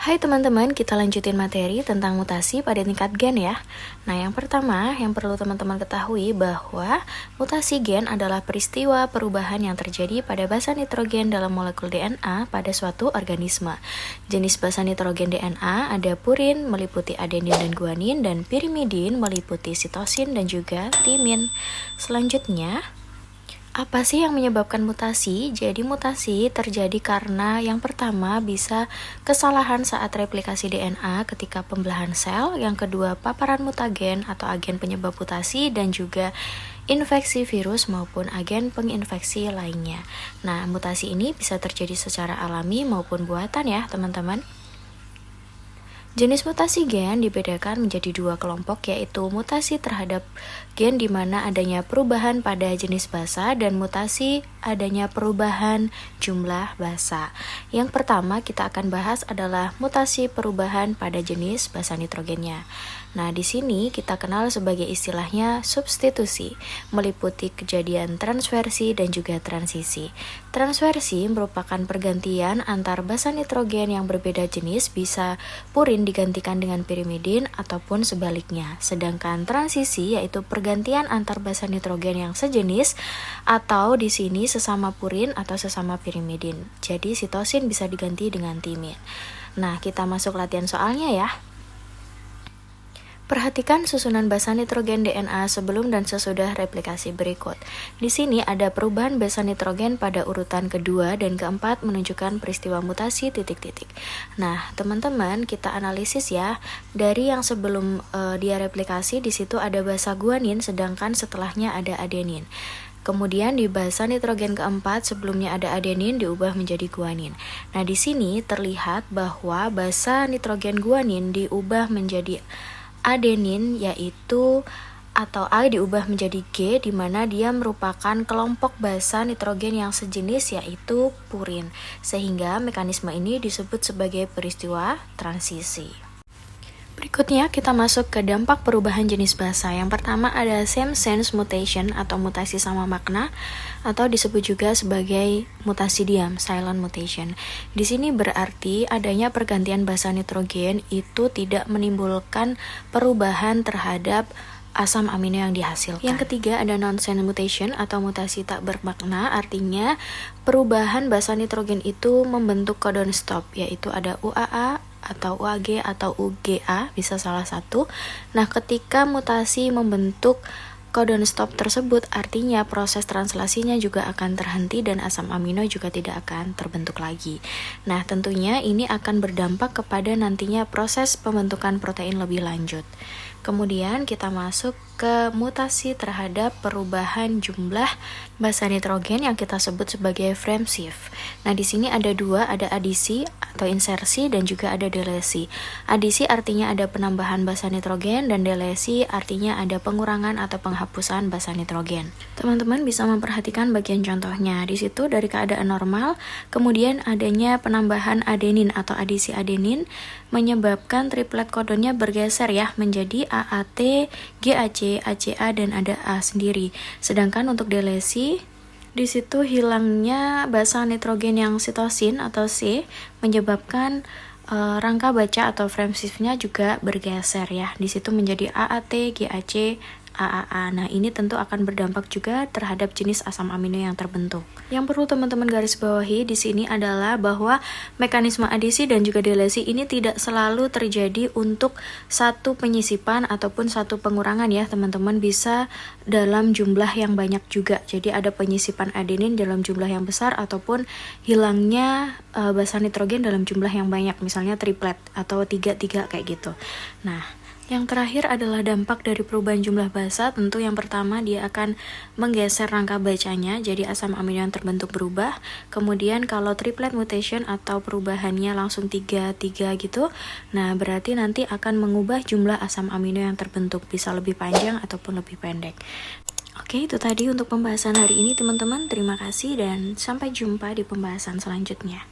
Hai teman-teman, kita lanjutin materi tentang mutasi pada tingkat gen ya. Nah, yang pertama yang perlu teman-teman ketahui bahwa mutasi gen adalah peristiwa perubahan yang terjadi pada basa nitrogen dalam molekul DNA pada suatu organisme. Jenis basa nitrogen DNA ada purin meliputi adenin dan guanin, dan pirimidin meliputi sitosin dan juga timin. Selanjutnya, apa sih yang menyebabkan mutasi? Jadi mutasi terjadi karena yang pertama bisa kesalahan saat replikasi DNA ketika pembelahan sel, yang kedua paparan mutagen atau agen penyebab mutasi, dan juga infeksi virus maupun agen penginfeksi lainnya. Nah, mutasi ini bisa terjadi secara alami maupun buatan ya teman-teman. Jenis mutasi gen dibedakan menjadi dua kelompok, yaitu mutasi terhadap gen di mana adanya perubahan pada jenis basa dan mutasi adanya perubahan jumlah basa. Yang pertama kita akan bahas adalah mutasi perubahan pada jenis basa nitrogennya. Nah, di sini kita kenal sebagai istilahnya substitusi, meliputi kejadian transversi dan juga transisi. Transversi merupakan pergantian antar basa nitrogen yang berbeda jenis, bisa purin digantikan dengan pirimidin ataupun sebaliknya. Sedangkan transisi yaitu pergantian antar basa nitrogen yang sejenis atau di sini sesama purin atau sesama pirimidin. Jadi sitosin bisa diganti dengan timin. Nah, kita masuk latihan soalnya ya. Perhatikan susunan basa nitrogen DNA sebelum dan sesudah replikasi berikut. Di sini ada perubahan basa nitrogen pada urutan kedua dan keempat menunjukkan peristiwa mutasi titik-titik. Nah, teman-teman, kita analisis ya. Dari yang sebelum dia replikasi, di situ ada basa guanin, sedangkan setelahnya ada adenin. Kemudian di basa nitrogen keempat sebelumnya ada adenin diubah menjadi guanin. Nah, di sini terlihat bahwa basa nitrogen guanin diubah menjadi adenin, yaitu atau A diubah menjadi G, di mana dia merupakan kelompok basa nitrogen yang sejenis, yaitu purin. Sehingga mekanisme ini disebut sebagai peristiwa transisi. Berikutnya kita masuk ke dampak perubahan jenis basa. Yang pertama ada same sense mutation atau mutasi sama makna, atau disebut juga sebagai mutasi diam, silent mutation. Di sini berarti adanya pergantian basa nitrogen itu tidak menimbulkan perubahan terhadap asam amino yang dihasilkan. Yang ketiga ada nonsense mutation atau mutasi tak bermakna, artinya perubahan basa nitrogen itu membentuk codon stop, yaitu ada UAA atau UAG atau UGA, bisa salah satu. Nah, ketika mutasi membentuk codon stop tersebut, artinya proses translasinya juga akan terhenti dan asam amino juga tidak akan terbentuk lagi. Nah, tentunya ini akan berdampak kepada nantinya proses pembentukan protein lebih lanjut. Kemudian kita masuk ke mutasi terhadap perubahan jumlah basa nitrogen yang kita sebut sebagai frame shift. Nah, di sini ada dua, ada adisi atau insersi dan juga ada delesi. Adisi artinya ada penambahan basa nitrogen dan delesi artinya ada pengurangan atau penghapusan basa nitrogen. Teman-teman bisa memperhatikan bagian contohnya. Di situ dari keadaan normal, kemudian adanya penambahan adenin atau adisi adenin menyebabkan triplet kodonnya bergeser ya menjadi AAT, GAC, ACA dan ada A sendiri. Sedangkan untuk delesi di situ hilangnya basa nitrogen yang sitosin atau C menyebabkan rangka baca atau frame shift-nya juga bergeser ya. Di situ menjadi AAT, GAC, AAA. Nah, ini tentu akan berdampak juga terhadap jenis asam amino yang terbentuk. Yang perlu teman-teman garis bawahi di sini adalah bahwa mekanisme adisi dan juga delesi ini tidak selalu terjadi untuk satu penyisipan ataupun satu pengurangan ya, teman-teman, bisa dalam jumlah yang banyak juga. Jadi ada penyisipan adenin dalam jumlah yang besar ataupun hilangnya basa nitrogen dalam jumlah yang banyak, misalnya triplet atau 3-3 kayak gitu. Nah, yang terakhir adalah dampak dari perubahan jumlah basa. Tentu yang pertama dia akan menggeser rangka bacanya, jadi asam amino yang terbentuk berubah. Kemudian kalau triplet mutation atau perubahannya langsung 3-3 gitu, nah berarti nanti akan mengubah jumlah asam amino yang terbentuk, bisa lebih panjang ataupun lebih pendek. Oke, itu tadi untuk pembahasan hari ini teman-teman. Terima kasih dan sampai jumpa di pembahasan selanjutnya.